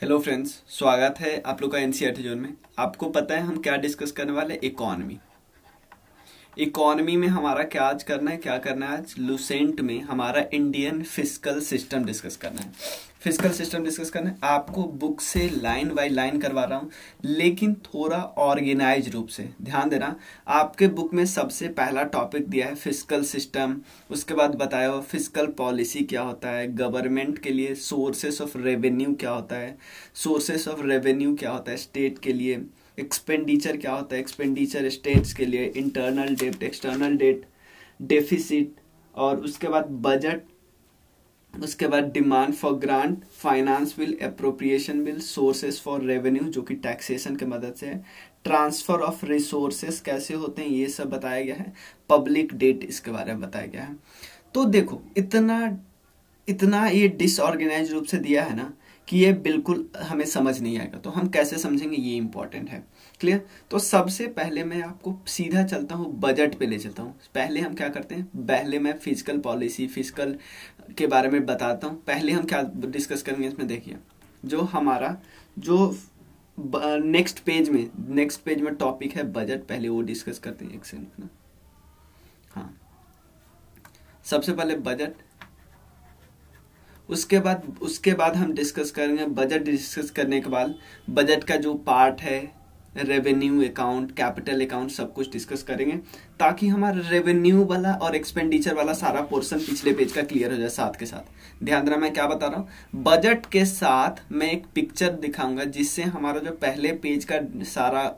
Hello friends, स्वागत है आप लोग का एनसीईआरटी जोन में। आपको पता है हम क्या डिस्कस करने वाले? इकोनॉमी। इकोनॉमी में हमारा क्या करना है आज लुसेंट में हमारा इंडियन फिस्कल सिस्टम डिस्कस करना है। फिस्कल सिस्टम डिस्कस करना है। आपको बुक से लाइन बाय लाइन करवा रहा हूँ, लेकिन थोड़ा ऑर्गेनाइज रूप से ध्यान देना। आपके बुक में सबसे पहला टॉपिक दिया है फिस्कल सिस्टम, उसके बाद बताया हुआ फिस्कल पॉलिसी क्या होता है, गवर्नमेंट के लिए सोर्सेस ऑफ रेवेन्यू क्या होता है, सोर्सेस ऑफ रेवेन्यू क्या होता है स्टेट के लिए, एक्सपेंडिचर क्या होता है, एक्सपेंडिचर स्टेट्स के लिए, internal debt, external debt, deficit, और उसके बाद बजट, उसके बाद demand for grant, finance bill, appropriation bill, sources for revenue जो कि टैक्सेशन की मदद से है, ट्रांसफर ऑफ रिसोर्सेस कैसे होते हैं ये सब बताया गया है, पब्लिक डेट इसके बारे में बताया गया है। तो देखो इतना इतना ये डिसऑर्गेनाइज रूप से दिया है ना कि ये बिल्कुल हमें समझ नहीं आएगा। तो हम कैसे समझेंगे ये इंपॉर्टेंट है। क्लियर? तो सबसे पहले मैं आपको सीधा चलता हूँ, बजट पे ले चलता हूँ। पहले हम क्या करते हैं, पहले मैं फिजिकल पॉलिसी फिजिकल के बारे में बताता हूँ। पहले हम क्या डिस्कस करेंगे इसमें, देखिए जो हमारा जो नेक्स्ट पेज में टॉपिक है बजट, पहले वो डिस्कस करते हैं। एक सेकंड। हाँ, सबसे पहले बजट, उसके बाद हम डिस्कस करेंगे। बजट डिस्कस करने के बाद बजट का जो पार्ट है, रेवेन्यू अकाउंट, कैपिटल अकाउंट, सब कुछ डिस्कस करेंगे ताकि हमारा रेवेन्यू वाला और एक्सपेंडिचर वाला सारा पोर्शन पिछले पेज का क्लियर हो जाए। साथ के साथ ध्यान देना मैं क्या बता रहा हूँ। बजट के साथ मैं एक पिक्चर दिखाऊंगा जिससे हमारा जो पहले पेज का सारा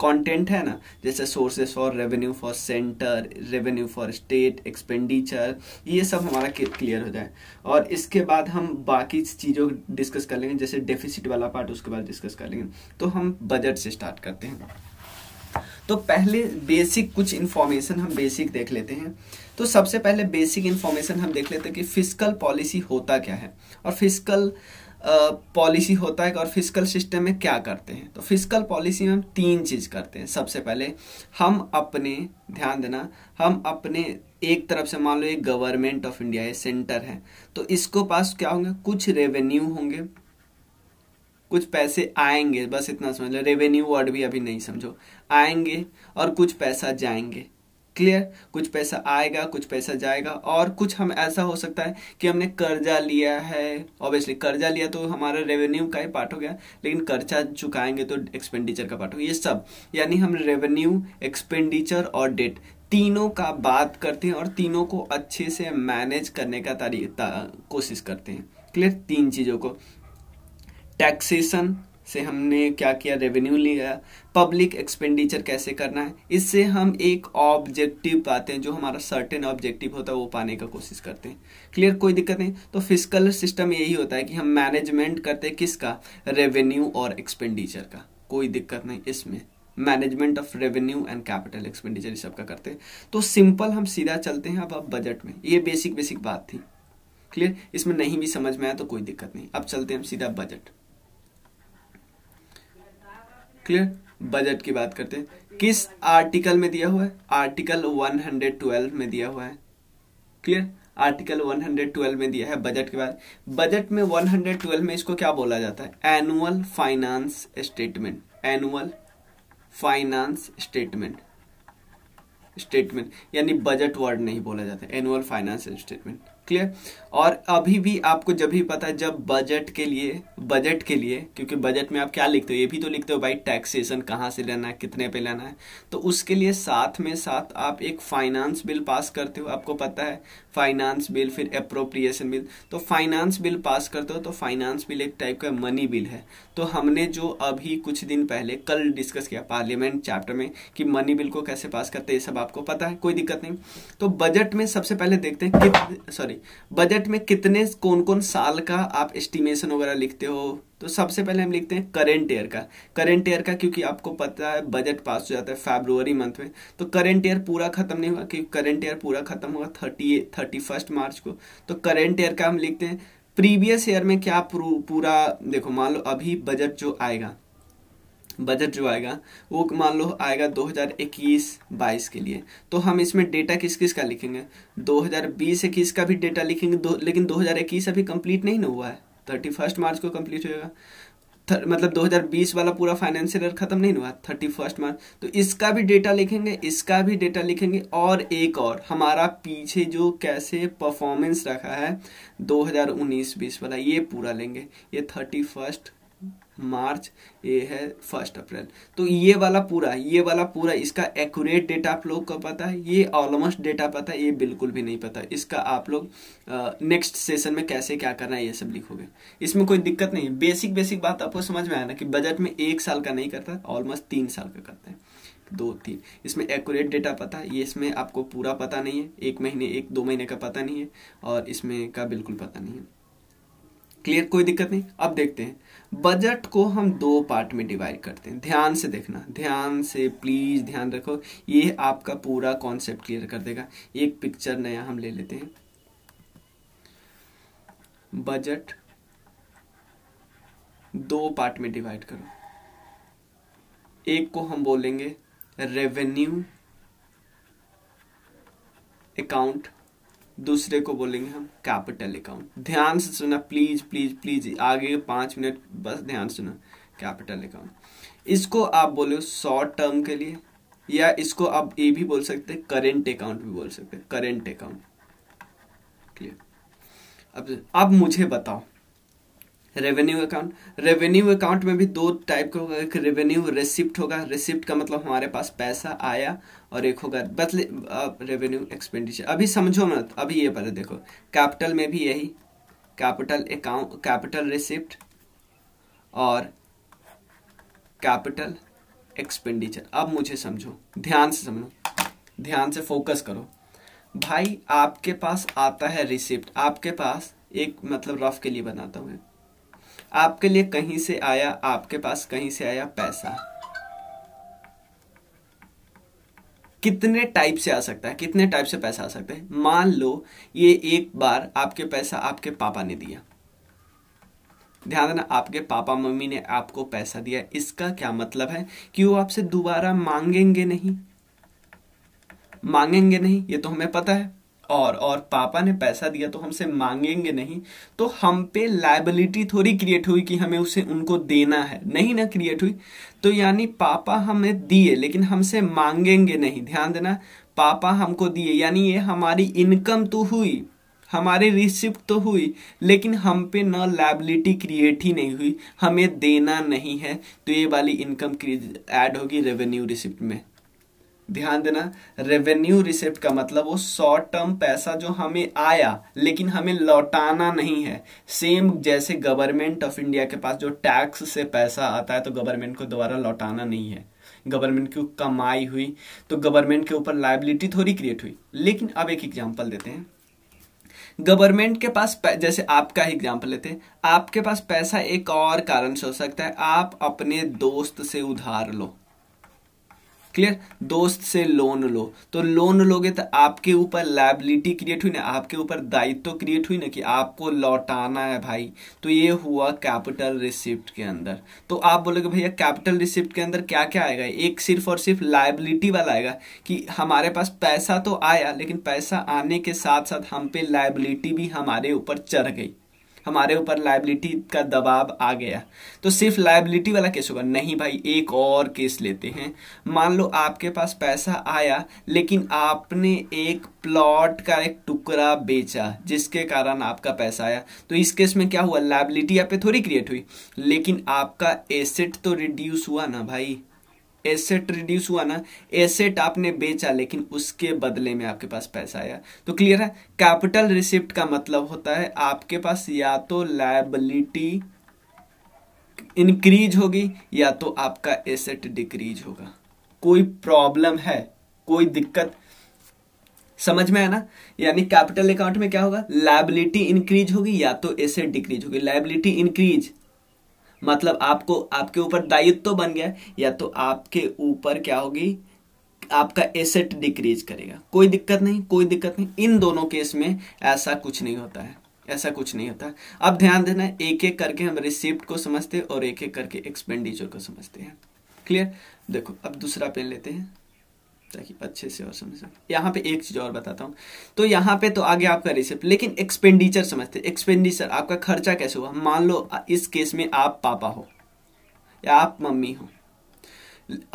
कंटेंट है ना, जैसे sources for revenue for centre, revenue for state, expenditure, ये सब हमारा क्लियर हो जाए। और इसके बाद हम बाकी चीज़ों डिस्कस कर लेंगे, जैसे डेफिसिट वाला पार्ट उसके बाद डिस्कस कर लेंगे। तो हम बजट से स्टार्ट करते हैं। तो पहले बेसिक कुछ इन्फॉर्मेशन हम बेसिक देख लेते हैं। तो सबसे पहले बेसिक इन्फॉर्मेशन हम देख लेते हैं कि फिस्कल पॉलिसी होता क्या है और फिस्कल पॉलिसी होता है और फिस्कल सिस्टम में क्या करते हैं। तो फिस्कल पॉलिसी में हम तीन चीज करते हैं। सबसे पहले हम अपने, ध्यान देना, हम अपने एक तरफ से मान लो एक गवर्नमेंट ऑफ इंडिया है, सेंटर है, तो इसको पास क्या होंगे, कुछ रेवेन्यू होंगे, कुछ पैसे आएंगे, बस इतना समझ लो। रेवेन्यू वर्ड भी अभी नहीं समझो, आएंगे और कुछ पैसा जाएंगे। क्लियर? कुछ पैसा आएगा, कुछ पैसा जाएगा। और कुछ हम ऐसा हो सकता है कि हमने कर्जा लिया है, ऑब्वियसली कर्जा लिया तो हमारा रेवेन्यू का ही पार्ट हो गया, लेकिन कर्जा चुकाएंगे तो एक्सपेंडिचर का पार्ट हो गया। ये सब यानी हम रेवेन्यू, एक्सपेंडिचर और डेट तीनों का बात करते हैं और तीनों को अच्छे से मैनेज करने का कोशिश करते हैं। क्लियर? तीन चीजों को, टैक्सेशन से हमने क्या किया, रेवेन्यू लिया, पब्लिक एक्सपेंडिचर कैसे करना है, इससे हम एक ऑब्जेक्टिव पाते हैं, जो हमारा सर्टेन ऑब्जेक्टिव होता है वो पाने का कोशिश करते हैं। क्लियर? कोई दिक्कत नहीं। तो फिस्कल सिस्टम यही होता है कि हम मैनेजमेंट करते हैं किसका, रेवेन्यू और एक्सपेंडिचर का। कोई दिक्कत नहीं इसमें, management of revenue and capital expenditure इस सब का करते हैं। तो सिंपल हम सीधा चलते हैं अब बजट में। ये बेसिक बात थी। क्लियर? इसमें नहीं भी समझ में आया तो कोई दिक्कत नहीं। अब चलते हैं हम सीधा बजट। क्लियर? बजट की बात करते हैं। किस आर्टिकल में दिया हुआ है? आर्टिकल 112 में दिया हुआ है। क्लियर? आर्टिकल 112 में दिया है बजट के बाद। बजट में 112 में इसको क्या बोला जाता है, annual finance statement. Annual finance statement यानी बजट वर्ड नहीं बोला जाता, एनुअल फाइनेंस स्टेटमेंट। क्लियर? और अभी भी आपको जब भी पता है, जब बजट के लिए क्योंकि बजट में आप क्या लिखते हो, ये भी तो लिखते हो भाई, टैक्सेशन कहाँ से लेना है, कितने पे लेना है। तो उसके लिए साथ में साथ आप एक फाइनेंस बिल पास करते हो। आपको पता है फाइनेंस बिल, फिर अप्रोप्रिएशन बिल। तो फाइनेंस बिल पास करते हो तो फाइनेंस बिल एक टाइप का मनी बिल है। तो हमने जो अभी कुछ दिन पहले कल डिस्कस किया पार्लियामेंट चैप्टर में कि मनी बिल को कैसे पास करते हैं, ये सब आपको पता है, कोई दिक्कत नहीं। तो बजट में सबसे पहले देखते हैं बजट में कितने कौन कौन साल का आप एस्टिमेशन वगैरह लिखते हो। तो सबसे पहले हम लिखते हैं करंट ईयर का क्योंकि आपको पता है बजट पास हो जाता है फरवरी मंथ में। तो करंट ईयर पूरा खत्म नहीं हुआ, क्योंकि करंट ईयर पूरा खत्म होगा 31 मार्च को। तो करंट ईयर का हम लिखते हैं। प्रीवियस ईयर में क्या पूरा देखो, मान लो अभी बजट जो आएगा वो मान लो आएगा 2021-22 के लिए। तो हम इसमें डेटा किस किस का लिखेंगे, 2020-21 का भी डेटा लिखेंगे। लेकिन 2021 अभी कंप्लीट नहीं ना हुआ है, 31 मार्च को कंप्लीट हो जाएगा। मतलब 2020 वाला पूरा फाइनेंशियल ईयर खत्म नहीं हुआ, 31 मार्च, तो इसका भी डेटा लिखेंगे, इसका भी डेटा लिखेंगे, और एक और हमारा पीछे जो कैसे परफॉर्मेंस रखा है 2019-20 वाला ये पूरा लेंगे। ये 31 मार्च, ये है 1 अप्रैल, तो ये वाला पूरा इसका एक्यूरेट डेटा आप लोग को पता है, ये ऑलमोस्ट डेटा पता है, ये बिल्कुल भी नहीं पता। इसका आप लोग नेक्स्ट सेशन में कैसे क्या करना है ये सब लिखोगे, इसमें कोई दिक्कत नहीं है। बेसिक बात आपको समझ में आया ना कि बजट में 1 साल का नहीं करता, ऑलमोस्ट 3 साल का करते हैं, 2-3। इसमें एक्यूरेट डेटा पता है, ये इसमें आपको पूरा पता नहीं है, 1 महीने 1-2 महीने का पता नहीं है, और इसमें का बिल्कुल पता नहीं है। क्लियर, कोई दिक्कत नहीं। अब देखते हैं, बजट को हम 2 पार्ट में डिवाइड करते हैं। ध्यान से देखना, ध्यान से प्लीज ध्यान रखो, ये आपका पूरा कॉन्सेप्ट क्लियर कर देगा। एक पिक्चर नया हम ले लेते हैं। बजट 2 पार्ट में डिवाइड करो। एक को हम बोलेंगे रेवेन्यू अकाउंट, दूसरे को बोलेंगे हम कैपिटल अकाउंट। ध्यान से सुना प्लीज प्लीज प्लीज, आगे 5 मिनट बस ध्यान सुना। कैपिटल अकाउंट, इसको आप बोलो शॉर्ट टर्म के लिए, या इसको आप ये भी बोल सकते हैं, करेंट अकाउंट भी बोल सकते हैं, करेंट अकाउंट। क्लियर। अब मुझे बताओ रेवेन्यू अकाउंट में भी 2 टाइप का होगा। एक रेवेन्यू रिसिप्ट होगा, रिसिप्ट का मतलब हमारे पास पैसा आया, और एक होगा बदले रेवेन्यू एक्सपेंडिचर। अभी समझो मत, अभी ये पहले देखो, कैपिटल में भी यही कैपिटल अकाउंट, कैपिटल रिसिप्ट और कैपिटल एक्सपेंडिचर। अब मुझे समझो, ध्यान से समझो, ध्यान से फोकस करो भाई। आपके पास आता है रिसिप्ट, आपके पास एक मतलब रफ के लिए बनाता हूं, आपके लिए कहीं से आया, आपके पास कहीं से आया पैसा। कितने टाइप से आ सकता है, कितने टाइप से पैसा आ सकता है? मान लो ये एक बार आपके पैसा आपके पापा ने दिया, ध्यान देना, आपके पापा मम्मी ने आपको पैसा दिया। इसका क्या मतलब है कि वो आपसे दोबारा मांगेंगे नहीं, मांगेंगे नहीं, ये तो हमें पता है। और पापा ने पैसा दिया तो हमसे मांगेंगे नहीं, तो हम पे लायबिलिटी थोड़ी क्रिएट हुई कि हमें उसे उनको देना है, नहीं ना क्रिएट हुई। तो यानी पापा हमें दिए लेकिन हमसे मांगेंगे नहीं। ध्यान देना, पापा हमको दिए यानी ये हमारी इनकम तो हुई, हमारी रिसिप्ट तो हुई, लेकिन हम पे न लायबिलिटी क्रिएट ही नहीं हुई, हमें देना नहीं है, तो ये वाली इनकम ऐड होगी रेवेन्यू रिसिप्ट में। ध्यान देना, रेवेन्यू रिसिप्ट का मतलब वो शॉर्ट टर्म पैसा जो हमें आया लेकिन हमें लौटाना नहीं है। सेम जैसे गवर्नमेंट ऑफ इंडिया के पास जो टैक्स से पैसा आता है तो गवर्नमेंट को दोबारा लौटाना नहीं है, गवर्नमेंट की कमाई हुई तो गवर्नमेंट के ऊपर लायबिलिटी थोड़ी क्रिएट हुई। लेकिन अब एक एग्जांपल देते हैं, गवर्नमेंट के पास जैसे आपका एग्जांपल लेते हैं, आपके पास पैसा एक और कारण से हो सकता है, आप अपने दोस्त से उधार लो, क्लियर, दोस्त से लोन लो, तो लोन लोगे तो आपके ऊपर लायबिलिटी क्रिएट हुई ना, आपके ऊपर दायित्व क्रिएट हुई ना कि आपको लौटाना है भाई, तो ये हुआ कैपिटल रिसिप्ट के अंदर। तो आप बोलोगे भैया कैपिटल रिसिप्ट के अंदर क्या क्या आएगा? एक सिर्फ और सिर्फ लायबिलिटी वाला आएगा कि हमारे पास पैसा तो आया लेकिन पैसा आने के साथ साथ हम पे लायबिलिटी भी हमारे ऊपर चढ़ गई, हमारे ऊपर लायबिलिटी का दबाव आ गया, तो सिर्फ लायबिलिटी वाला केस होगा। नहीं भाई, एक और केस लेते हैं। मान लो आपके पास पैसा आया लेकिन आपने एक प्लॉट का एक टुकड़ा बेचा जिसके कारण आपका पैसा आया, तो इस केस में क्या हुआ, लायबिलिटी आप पे थोड़ी क्रिएट हुई लेकिन आपका एसेट तो रिड्यूस हुआ ना भाई, एसेट रिड्यूस हुआ ना, एसेट आपने बेचा लेकिन उसके बदले में आपके पास पैसा आया। तो क्लियर है, कैपिटल रिसिप्ट का मतलब होता है आपके पास या तो लायबिलिटी इंक्रीज होगी या तो आपका एसेट डिक्रीज होगा। कोई प्रॉब्लम है, कोई दिक्कत समझ में है ना? यानी कैपिटल अकाउंट में क्या होगा, लायबिलिटी इंक्रीज होगी या तो एसेट डिक्रीज होगी। लायबिलिटी इंक्रीज मतलब आपको आपके ऊपर दायित्व तो बन गया, या तो आपके ऊपर क्या होगी, आपका एसेट डिक्रीज करेगा। कोई दिक्कत नहीं, कोई दिक्कत नहीं, इन दोनों केस में ऐसा कुछ नहीं होता है, ऐसा कुछ नहीं होता है। अब ध्यान देना, एक एक करके हम रिसिप्ट को समझते हैं और एक एक करके एक्सपेंडिचर को समझते हैं। क्लियर? देखो अब दूसरा पेन लेते हैं ताकि अच्छे से और समझ सकें। यहाँ पे एक चीज और बताता हूँ, तो यहाँ पे तो आगे आपका रिसिप्ट, लेकिन एक्सपेंडिचर समझते हैं। एक्सपेंडिचर आपका खर्चा कैसे हुआ। मान लो इस केस में आप पापा हो, या आप मम्मी हो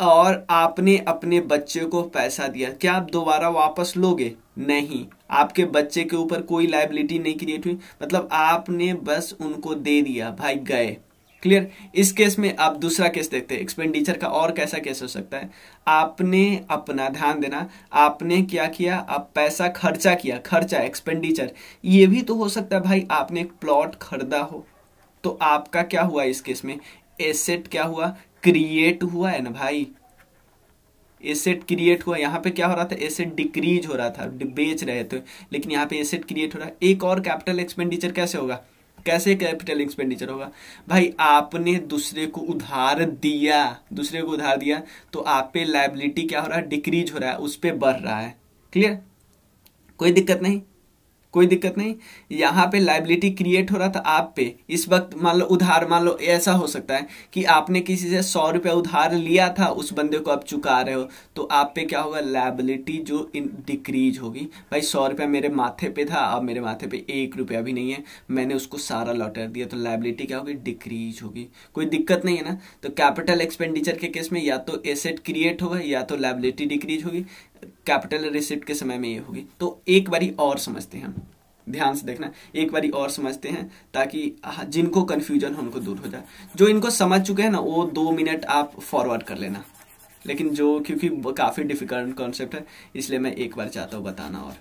और आपने अपने बच्चे को पैसा दिया, क्या आप दोबारा वापस लोगे? नहीं। आपके बच्चे के ऊपर कोई लायबिलिटी नहीं क्रिएट हुई, मतलब आपने बस उनको दे दिया, भाई गए। क्लियर। इस केस में आप दूसरा केस देखते हैं एक्सपेंडिचर का। और कैसा केस हो सकता है? आपने अपना, ध्यान देना, आपने क्या किया, आप पैसा खर्चा किया, खर्चा एक्सपेंडिचर। ये भी तो हो सकता है भाई आपने एक प्लॉट खरीदा हो, तो आपका क्या हुआ इस केस में? एसेट क्या हुआ? क्रिएट हुआ है ना भाई, एसेट क्रिएट हुआ। यहाँ पे क्या हो रहा था? एसेट डिक्रीज हो रहा था, बेच रहे थे, लेकिन यहाँ पे एसेट क्रिएट हो रहा है। एक और कैपिटल एक्सपेंडिचर कैसे होगा? कैसे कैपिटल एक्सपेंडिचर होगा? भाई आपने दूसरे को उधार दिया, दूसरे को उधार दिया, तो आप पे लायबिलिटी क्या हो रहा है? डिक्रीज हो रहा है, उस पे बढ़ रहा है। क्लियर? कोई दिक्कत नहीं, कोई दिक्कत नहीं। यहाँ पे लायबिलिटी क्रिएट हो रहा था आप पे। इस वक्त मान लो उधार, मान लो ऐसा हो सकता है कि आपने किसी से 100 रुपया उधार लिया था, उस बंदे को आप चुका रहे हो, तो आप पे क्या होगा? लायबिलिटी जो डिक्रीज होगी। भाई 100 रुपया मेरे माथे पे था, अब मेरे माथे पे 1 रुपया भी नहीं है, मैंने उसको सारा लौटा दिया, तो लायबिलिटी क्या होगी? डिक्रीज होगी। कोई दिक्कत नहीं है ना? तो कैपिटल एक्सपेंडिचर के केस में या तो एसेट क्रिएट होगा या तो लायबिलिटी डिक्रीज होगी। कैपिटल रिसिप्ट के समय में ये होगी। तो एक बारी और समझते हैं हम, ध्यान से देखना, एक बारी और समझते हैं ताकि जिनको कंफ्यूजन हो उनको दूर हो जाए। जो इनको समझ चुके हैं ना, वो 2 मिनट आप फॉरवर्ड कर लेना, लेकिन जो, क्योंकि काफी डिफिकल्ट कॉन्सेप्ट है, इसलिए मैं एक बार चाहता हूं बताना। और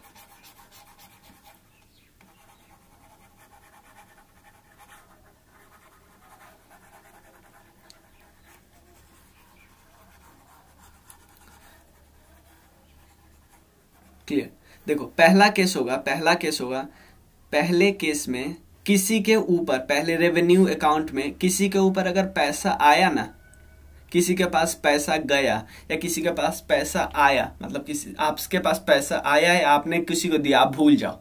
क्लियर। देखो पहला केस होगा, पहला केस होगा, पहले केस में किसी के ऊपर, पहले रेवेन्यू अकाउंट में किसी के ऊपर अगर पैसा आया ना, किसी के पास पैसा गया या किसी के पास पैसा आया, मतलब किसी आपके पास पैसा आया है, आपने किसी को दिया, आप भूल जाओ,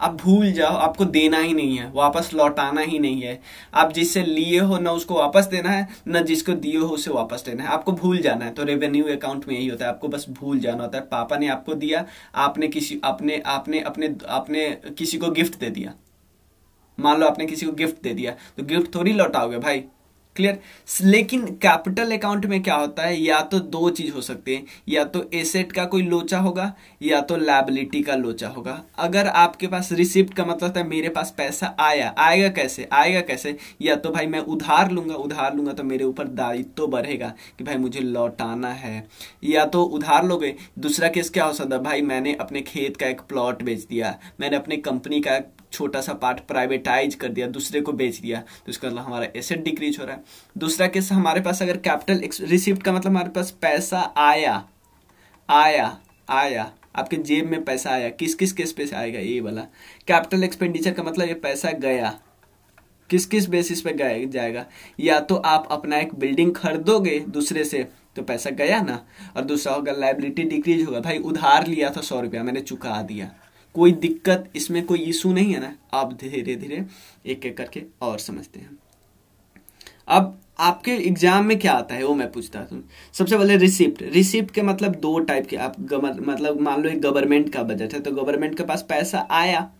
आप भूल जाओ, आपको देना ही नहीं है, वापस लौटाना ही नहीं है। आप जिससे लिए हो ना उसको वापस देना है, ना जिसको दिए हो उसे वापस देना है, आपको भूल जाना है। तो रेवेन्यू अकाउंट में यही होता है, आपको बस भूल जाना होता है। पापा ने आपको दिया, आपने किसी आपने आपने अपने आपने किसी को गिफ्ट दे दिया, मान लो आपने किसी को गिफ्ट दे दिया, तो गिफ्ट थोड़ी लौटाओगे भाई। क्लियर। लेकिन कैपिटल अकाउंट में क्या होता है? या तो दो चीज हो सकती है, या तो एसेट का कोई लोचा होगा या तो लायबिलिटी का लोचा होगा। अगर आपके पास रिसिप्ट का मतलब है मेरे पास पैसा आया, आएगा कैसे? आएगा कैसे? या तो भाई मैं उधार लूंगा, उधार लूंगा तो मेरे ऊपर दायित्व तो बढ़ेगा कि भाई मुझे लौटाना है, या तो उधार लोगे। दूसरा केस क्या हो सकता है? भाई मैंने अपने खेत का एक प्लॉट बेच दिया, मैंने अपनी कंपनी का छोटा सा पार्ट प्राइवेटाइज कर दिया, दूसरे को बेच दिया, तो इसका मतलब हमारा एसेट डिक्रीज हो रहा है। दूसरा केस हमारे पास अगर कैपिटल रिसिप्ट का मतलब हमारे पास पैसा आया, आया आया, आपके जेब में पैसा आया, किस किस केस पे आएगा? ये वाला। कैपिटल एक्सपेंडिचर का मतलब ये पैसा गया, किस किस बेसिस पे गया जाएगा? या तो आप अपना एक बिल्डिंग खरीदोगे दूसरे से तो पैसा गया ना, और दूसरा होगा लायबिलिटी डिक्रीज होगा, भाई उधार लिया था 100 रुपया, मैंने चुका दिया। कोई दिक्कत इसमें, कोई इशू नहीं है ना? आप धीरे धीरे एक एक करके और समझते हैं। अब आपके एग्जाम में क्या आता है वो मैं पूछता हूँ। सबसे पहले रिसिप्ट। रिसिप्ट के मतलब दो टाइप के, आप मतलब मान लो एक गवर्नमेंट का बजट है, तो गवर्नमेंट के पास पैसा आया,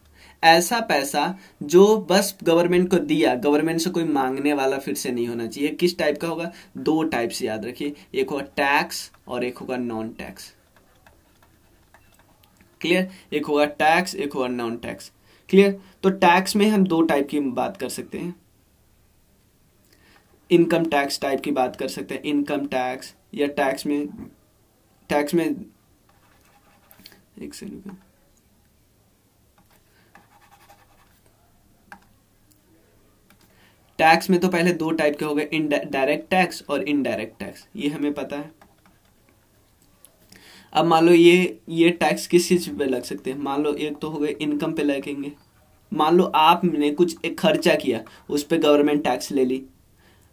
ऐसा पैसा जो बस गवर्नमेंट को दिया, गवर्नमेंट से कोई मांगने वाला फिर से नहीं होना चाहिए। किस टाइप का होगा? दो टाइप से याद रखिए, एक होगा टैक्स और एक होगा नॉन टैक्स। क्लियर। एक होगा टैक्स, एक होगा नॉन टैक्स। क्लियर। तो टैक्स में हम दो टाइप की बात कर सकते हैं, इनकम टैक्स टाइप की बात कर सकते हैं, इनकम टैक्स, या टैक्स में एक सेकंड, टैक्स में तो पहले दो टाइप के हो गए, डायरेक्ट टैक्स और इनडायरेक्ट टैक्स, ये हमें पता है। अब मान लो ये टैक्स किस चीज पे लग सकते हैं? मान लो एक तो हो गए इनकम पे लगेंगे, मान लो आपने कुछ एक खर्चा किया, उस पे गवर्नमेंट टैक्स ले ली,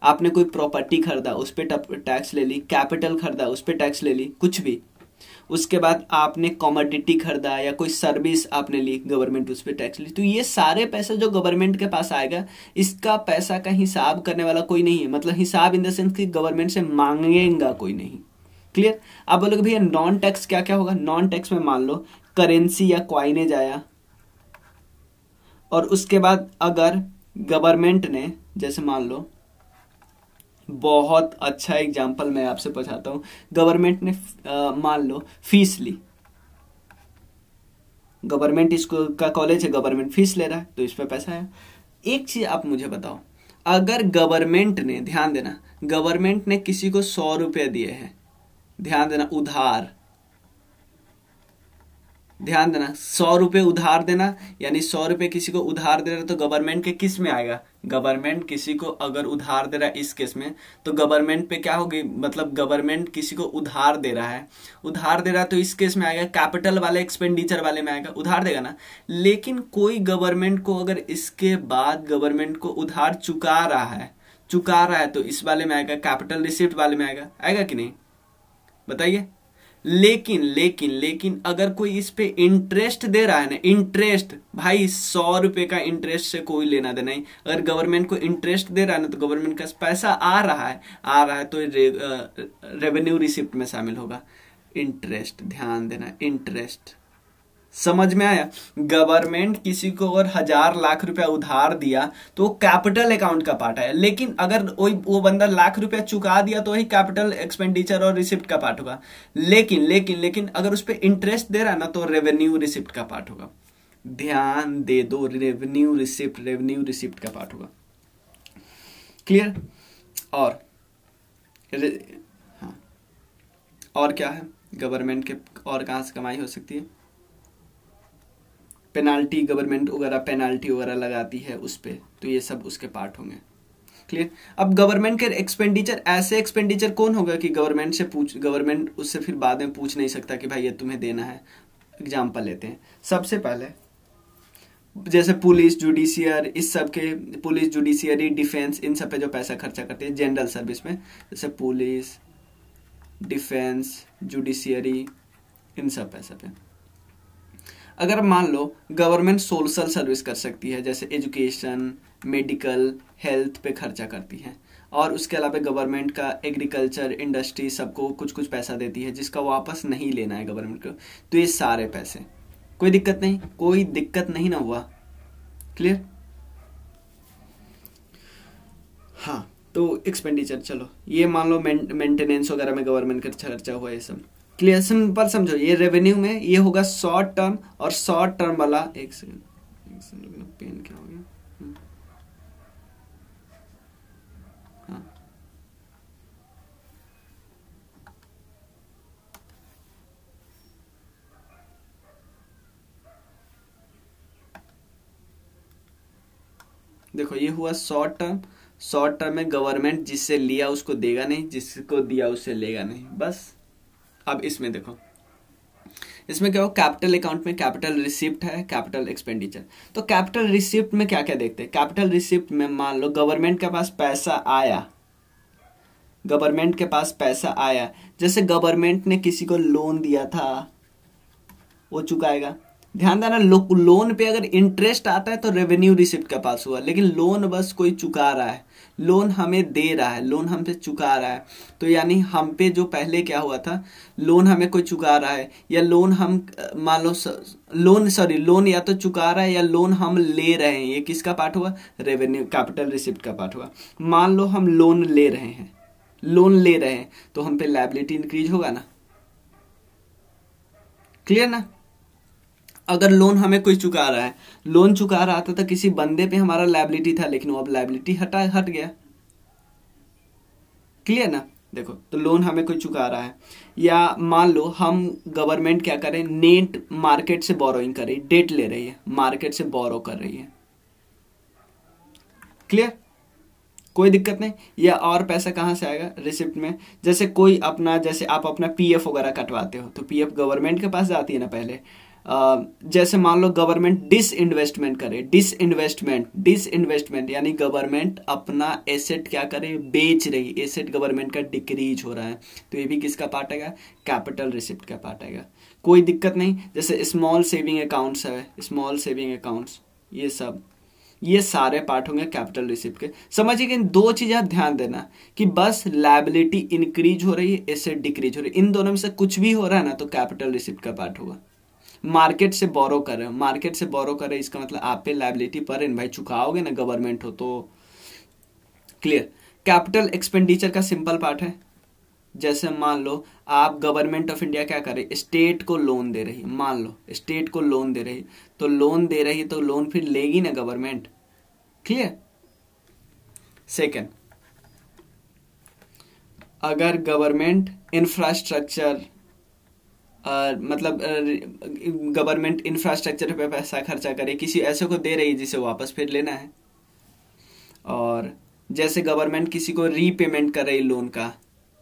आपने कोई प्रॉपर्टी खरीदा उस पे टैक्स ले ली, कैपिटल खरीदा उस पे टैक्स ले ली, कुछ भी। उसके बाद आपने कमोडिटी खरीदा या कोई सर्विस आपने ली, गवर्नमेंट उस पे टैक्स ली। तो ये सारे पैसे जो गवर्नमेंट के पास आएगा, इसका पैसा का हिसाब करने वाला कोई नहीं है, मतलब हिसाब इन द सेंस कि गवर्नमेंट से मांगेगा कोई नहीं। क्लियर। आप बोलोगे भैया नॉन टैक्स क्या क्या होगा? नॉन टैक्स में मान लो करेंसी या क्वाइनेज आया, और उसके बाद अगर गवर्नमेंट ने, जैसे मान लो बहुत अच्छा एग्जाम्पल मैं आपसे पूछाता हूँ। गवर्नमेंट ने मान लो फीस ली, गवर्नमेंट स्कूल का कॉलेज है, गवर्नमेंट फीस ले रहा है तो इस पे पैसा है। एक चीज आप मुझे बताओ, अगर गवर्नमेंट ने, ध्यान देना, गवर्नमेंट ने किसी को 100 रुपए दिए हैं, ध्यान देना, उधार, ध्यान देना, 100 रुपए उधार देना, यानी 100 रुपए किसी को उधार दे रहा है तो गवर्नमेंट के किस में आएगा? गवर्नमेंट किसी को अगर उधार दे रहा है इस केस में तो गवर्नमेंट पे क्या होगी, मतलब गवर्नमेंट किसी को उधार दे रहा है, उधार दे रहा है तो इस केस में आएगा कैपिटल वाले, एक्सपेंडिचर वाले में आएगा, उधार देगा ना। लेकिन कोई गवर्नमेंट को अगर इसके बाद गवर्नमेंट को उधार चुका रहा है तो इस वाले में आएगा, कैपिटल रिसिप्ट वाले में आएगा, आएगा कि नहीं बताइए। लेकिन लेकिन लेकिन अगर कोई इस पे इंटरेस्ट दे रहा है ना, इंटरेस्ट, भाई 100 रुपए का इंटरेस्ट से कोई लेना देना नहीं। अगर गवर्नमेंट को इंटरेस्ट दे रहा है ना तो गवर्नमेंट का पैसा आ रहा है तो रेवेन्यू रिसिप्ट में शामिल होगा। इंटरेस्ट, ध्यान देना, इंटरेस्ट, समझ में आया। गवर्नमेंट किसी को अगर 1,000,000 रुपया उधार दिया तो कैपिटल अकाउंट का पार्ट है, लेकिन अगर वो बंदा ₹1,00,000 चुका दिया तो वही कैपिटल एक्सपेंडिचर और रिसिप्ट का पार्ट होगा। लेकिन लेकिन लेकिन अगर उस पर इंटरेस्ट दे रहा है ना तो रेवेन्यू रिसिप्ट का पार्ट होगा। ध्यान दे दो, रेवेन्यू रिसिप्ट का पार्ट होगा। क्लियर? और हाँ, और क्या है गवर्नमेंट के, और कहां से कमाई हो सकती है? पेनाल्टी, गवर्नमेंट वगैरह पेनाल्टी वगैरह लगाती है उस पे, तो ये सब उसके पार्ट होंगे। क्लियर? अब गवर्नमेंट के एक्सपेंडिचर, ऐसे एक्सपेंडिचर कौन होगा कि गवर्नमेंट उससे फिर बाद में पूछ नहीं सकता कि भाई ये तुम्हें देना है। एग्जाम्पल लेते हैं, सबसे पहले जैसे पुलिस, जुडिशियर, इस सब के, पुलिस, जुडिशियरी, डिफेंस, इन सब पे जो पैसा खर्चा करते हैं जनरल सर्विस में, जैसे पुलिस, डिफेंस, जुडिशियरी, इन सब पैसा पे। अगर मान लो गवर्नमेंट सोशल सर्विस कर सकती है, जैसे एजुकेशन, मेडिकल, हेल्थ पे खर्चा करती है, और उसके अलावा गवर्नमेंट का एग्रीकल्चर, इंडस्ट्री, सबको कुछ कुछ पैसा देती है जिसका वापस नहीं लेना है गवर्नमेंट को, तो ये सारे पैसे, कोई दिक्कत नहीं, कोई दिक्कत नहीं ना हुआ। क्लियर? हाँ, तो एक्सपेंडिचर, चलो ये मान लो मेंटेनेंस वगैरह में गवर्नमेंट का खर्चा हुआ, ये सब क्लियर। सिंपल समझो, ये रेवेन्यू में ये होगा शॉर्ट टर्म, और शॉर्ट टर्म वाला, एक सेकंड पेन क्या हो गया, हाँ, देखो ये हुआ शॉर्ट टर्म। शॉर्ट टर्म में गवर्नमेंट जिससे लिया उसको देगा नहीं, जिसको दिया उससे लेगा नहीं, बस। अब इसमें देखो, इसमें क्या हो, कैपिटल अकाउंट में कैपिटल रिसिप्ट है, कैपिटल एक्सपेंडिचर। तो कैपिटल रिसिप्ट में क्या क्या देखते हैं? कैपिटल रिसिप्ट में मान लो गवर्नमेंट के पास पैसा आया, गवर्नमेंट के पास पैसा आया, जैसे गवर्नमेंट ने किसी को लोन दिया था वो चुकाएगा। ध्यान देना, लोन पे अगर इंटरेस्ट आता है तो रेवेन्यू रिसिप्ट का पास हुआ, लेकिन लोन बस कोई चुका रहा है, लोन हमें दे रहा है, लोन हमसे चुका रहा है, तो यानी हम पे जो पहले क्या हुआ था, लोन हमें कोई चुका रहा है, या लोन हम मान लो लोन या तो चुका रहा है या लोन हम ले रहे हैं, ये किसका पार्ट हुआ? रेवेन्यू, कैपिटल रिसिप्ट का पार्ट हुआ। मान लो हम लोन ले रहे हैं तो हम पे लायबिलिटी इंक्रीज होगा ना। क्लियर ना? अगर लोन हमें कोई चुका रहा है, लोन चुका रहा था तो किसी बंदे पे हमारा लायबिलिटी था, लेकिन वो अब लायबिलिटी हट गया। क्लियर ना? देखो, तो लोन हमें कोई चुका रहा है, या मान लो हम गवर्नमेंट क्या करें, नेट मार्केट से बोरोइंग कर रही, डेट ले रही है, मार्केट से बोरो कर रही है। क्लियर? कोई दिक्कत नहीं। या और पैसा कहां से आएगा रिसिप्ट में? जैसे कोई अपना, जैसे आप अपना पीएफ वगैरह कटवाते हो तो पीएफ गवर्नमेंट के पास जाती है ना पहले। जैसे मान लो गवर्नमेंट डिसइन्वेस्टमेंट करे, डिसइन्वेस्टमेंट यानी गवर्नमेंट अपना एसेट क्या करे, बेच रही, एसेट गवर्नमेंट का डिक्रीज हो रहा है, तो ये भी किसका पार्ट आएगा? कैपिटल रिसिप्ट का पार्ट आएगा। कोई दिक्कत नहीं। जैसे स्मॉल सेविंग अकाउंट्स है, स्मॉल सेविंग अकाउंट्स, ये सारे पार्ट होंगे कैपिटल रिसिप्ट के। समझिए कि इन दो चीजें आप ध्यान देना कि बस लायबिलिटी इंक्रीज हो रही है, एसेट डिक्रीज हो रही है, इन दोनों में से कुछ भी हो रहा है ना तो कैपिटल रिसिप्ट का पार्ट होगा। मार्केट से बोरो कर रहे हो, मार्केट से बोरो कर रहे इसका मतलब आप पे लायबिलिटी पर इन भाई चुकाओगे ना, गवर्नमेंट हो तो। क्लियर? कैपिटल एक्सपेंडिचर का सिंपल पार्ट है, जैसे मान लो आप गवर्नमेंट ऑफ इंडिया क्या करे, स्टेट को लोन दे रही, मान लो स्टेट को लोन दे रही, तो लोन दे रही तो लोन फिर लेगी ना गवर्नमेंट, क्लियर। सेकंड, अगर गवर्नमेंट इंफ्रास्ट्रक्चर मतलब गवर्नमेंट इंफ्रास्ट्रक्चर पे पैसा खर्चा करे, किसी ऐसे को दे रही जिसे वापस फिर लेना है, और जैसे गवर्नमेंट किसी को रीपेमेंट कर रही लोन का,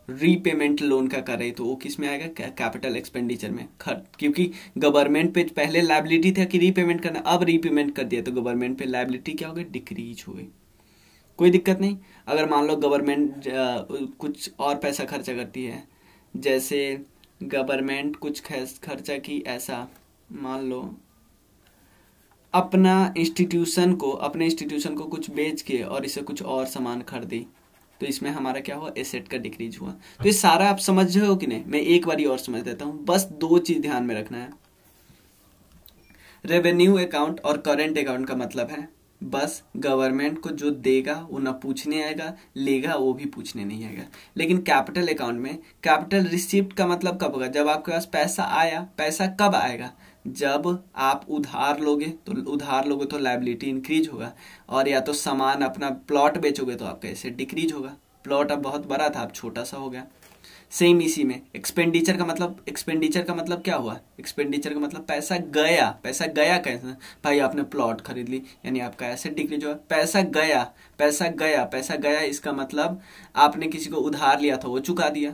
रीपेमेंट लोन का कर रही, तो वो किस में आएगा, कैपिटल एक्सपेंडिचर में क्योंकि गवर्नमेंट पे पहले लायबिलिटी था कि रीपेमेंट करना, अब रीपेमेंट कर दिया तो गवर्नमेंट पे लायबिलिटी क्या हो गई, डिक्रीज हो गई। कोई दिक्कत नहीं। अगर मान लो गवर्नमेंट कुछ और पैसा खर्चा करती है, जैसे गवर्नमेंट कुछ खर्चा की, ऐसा मान लो अपने इंस्टीट्यूशन को कुछ बेच के और इसे कुछ और सामान खरीदी, तो इसमें हमारा क्या हुआ, एसेट का डिक्रीज हुआ। तो ये सारा आप समझ रहे हो कि नहीं, मैं एक बारी और समझ देता हूँ, बस 2 चीज ध्यान में रखना है। रेवेन्यू अकाउंट और करेंट अकाउंट का मतलब है बस गवर्नमेंट को जो देगा वो ना पूछने आएगा, लेगा वो भी पूछने नहीं आएगा। लेकिन कैपिटल अकाउंट में कैपिटल रिसिप्ट का मतलब कब होगा, जब आपके पास पैसा आया। पैसा कब आएगा, जब आप उधार लोगे तो लायबिलिटी इंक्रीज होगा, और या तो सामान अपना प्लॉट बेचोगे तो आपका एसेट डिक्रीज होगा। प्लॉट अब बहुत बड़ा था, अब छोटा सा हो गया। सेम इसी में एक्सपेंडिचर का मतलब क्या हुआ, एक्सपेंडिचर का मतलब पैसा गया कैसे, भाई आपने प्लॉट खरीद ली यानी आपका एसेट डिक्रीज हुआ। पैसा गया इसका मतलब आपने किसी को उधार लिया था वो चुका दिया।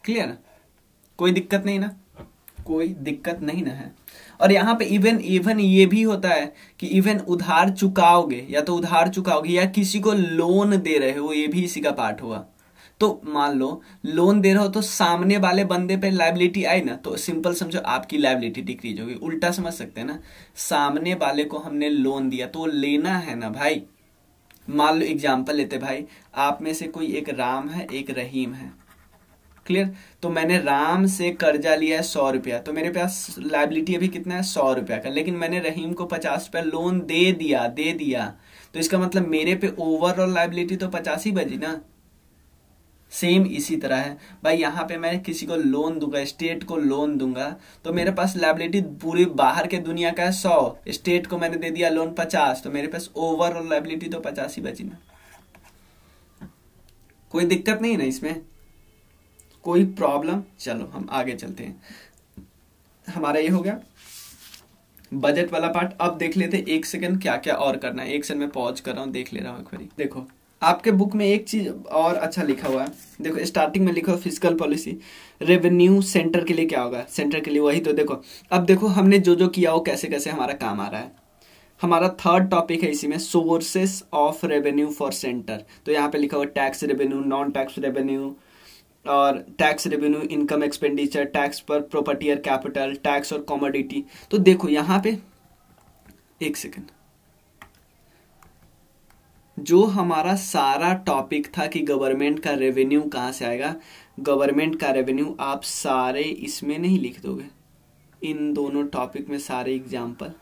क्लियर ना, कोई दिक्कत नहीं ना है। और यहाँ पे इवन ये भी होता है कि इवन उधार चुकाओगे या किसी को लोन दे रहे हो, ये भी इसी का पार्ट हुआ। तो मान लो लोन दे रहे हो तो सामने वाले बंदे पे लायबिलिटी आई ना, तो सिंपल समझो आपकी लायबिलिटी डिक्रीज होगी। उल्टा समझ सकते हैं ना, सामने वाले को हमने लोन दिया तो लेना है ना भाई। मान लो एग्जांपल लेते भाई, आप में से कोई एक राम है एक रहीम है, क्लियर। तो मैंने राम से कर्जा लिया है 100 रुपया, तो मेरे पास लायबिलिटी अभी कितना है, 100 रुपया का। लेकिन मैंने रहीम को 50 रुपया लोन दे दिया, तो इसका मतलब मेरे पे ओवरऑल लायबिलिटी तो 50 ही बची ना। सेम इसी तरह है भाई, यहाँ पे मैं किसी को लोन दूंगा, स्टेट को लोन दूंगा, तो मेरे पास लायबिलिटी पूरी बाहर के दुनिया का है 100, स्टेट को मैंने दे दिया लोन 50, तो मेरे पास ओवरऑल लायबिलिटी तो 50 ही बची ना। कोई दिक्कत नहीं ना इसमें, कोई प्रॉब्लम। चलो हम आगे चलते हैं, हमारा ये हो गया बजट वाला पार्ट। अब देख लेते 1 सेकंड क्या क्या और करना है। 1 सेकंड में पॉज कर रहा हूँ, देख ले रहा हूँ एक बारी। देखो आपके बुक में एक चीज और अच्छा लिखा हुआ है, देखो स्टार्टिंग में लिखा हुआ फिस्कल पॉलिसी। रेवेन्यू सेंटर के लिए क्या होगा, सेंटर के लिए वही तो देखो। अब देखो हमने जो किया वो कैसे कैसे हमारा काम आ रहा है। हमारा 3rd टॉपिक है इसी में, sources of revenue for centre. तो यहाँ पे लिखा हुआ tax revenue, non tax revenue, और tax revenue, income expenditure, tax पर प्रॉपर्टी और कैपिटल, टैक्स और कमोडिटी। तो देखो यहाँ पे 1 सेकंड, जो हमारा सारा टॉपिक था कि गवर्नमेंट का रेवेन्यू कहाँ से आएगा, गवर्नमेंट का रेवेन्यू आप सारे इसमें नहीं लिख दोगे, इन दोनों टॉपिक में सारे एग्जाम्पल।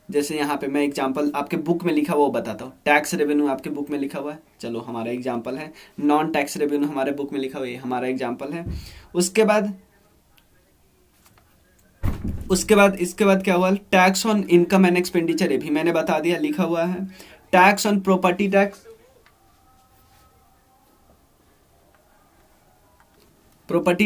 जैसे यहाँ पे मैं एग्जाम्पल आपके बुक में लिखा हुआ बताता हूँ। टैक्स रेवेन्यू आपके बुक में लिखा हुआ है, चलो हमारा एग्जाम्पल है। नॉन टैक्स रेवेन्यू हमारे बुक में लिखा हुआ है, हमारा एग्जाम्पल है। उसके बाद क्या हुआ, tax on income and expenditure, ये भी मैंने बता दिया, लिखा हुआ है। टैक्स ऑन प्रॉपर्टी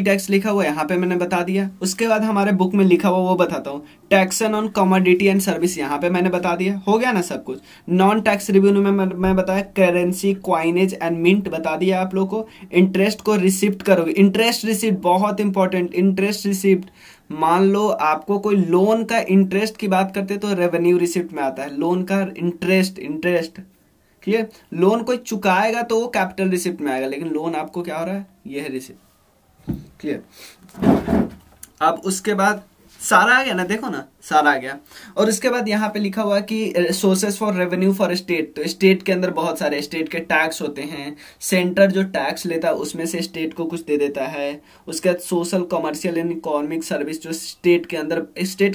टैक्स लिखा हुआ है, यहाँ पे मैंने बता दिया। उसके बाद हमारे बुक में लिखा हुआ वो बताता हूँ। Taxon on commodity and service, यहाँ पे मैंने बता दिया, हो गया ना सब कुछ। नॉन टैक्स रेवेन्यू में मैं बताया करेंसी, क्वाइनेज एंड मिंट बता दिया आप लोग को। इंटरेस्ट को रिसिप्ट करोगे, इंटरेस्ट रिसिप्ट बहुत इंपॉर्टेंट, इंटरेस्ट रिसिप्ट। मान लो आपको कोई लोन का इंटरेस्ट की बात करते तो रेवेन्यू रिसिप्ट में आता है, लोन का इंटरेस्ट। क्लियर, लोन कोई चुकाएगा तो वो कैपिटल रिसिप्ट में आएगा, लेकिन लोन आपको क्या हो रहा है, यह है रिसिप्ट। क्लियर। अब उसके बाद सारा आ गया ना, देखो ना सारा आ गया। और उसके बाद यहाँ पे लिखा हुआ कि sources for revenue for state. तो स्टेट के अंदर बहुत सारे स्टेट के टैक्स होते हैं, सेंटर जो टैक्स लेता है उसमें से स्टेट को कुछ दे देता है। उसके बाद social, commercial and economic service जो स्टेट के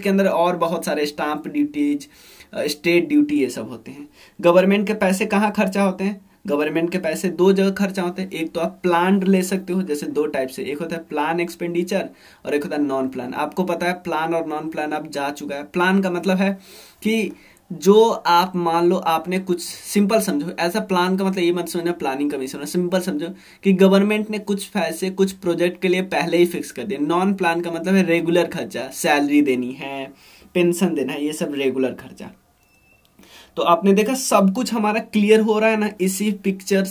अंदर और बहुत सारे स्टाम्प ड्यूटीज, स्टेट ड्यूटी, ये सब होते हैं। गवर्नमेंट के पैसे कहाँ खर्चा होते हैं? गवर्नमेंट के पैसे दो जगह खर्चा होते हैं। एक तो आप प्लान ले सकते हो, जैसे दो टाइप से, एक होता है प्लान एक्सपेंडिचर और एक होता है नॉन प्लान। आपको पता है प्लान और नॉन प्लान आप जा चुका है। प्लान का मतलब है कि जो आप मान लो आपने कुछ, सिंपल समझो, ऐसा प्लान का मतलब ये मत समझना प्लानिंग कमीशन, सिंपल समझो कि गवर्नमेंट ने कुछ पैसे कुछ प्रोजेक्ट के लिए पहले ही फिक्स कर दिए। नॉन प्लान का मतलब है रेगुलर खर्चा, सैलरी देनी है, पेंशन देना है, ये सब रेगुलर खर्चा। तो आपने देखा सब कुछ हमारा क्लियर हो रहा है ना, इसी पिक्चर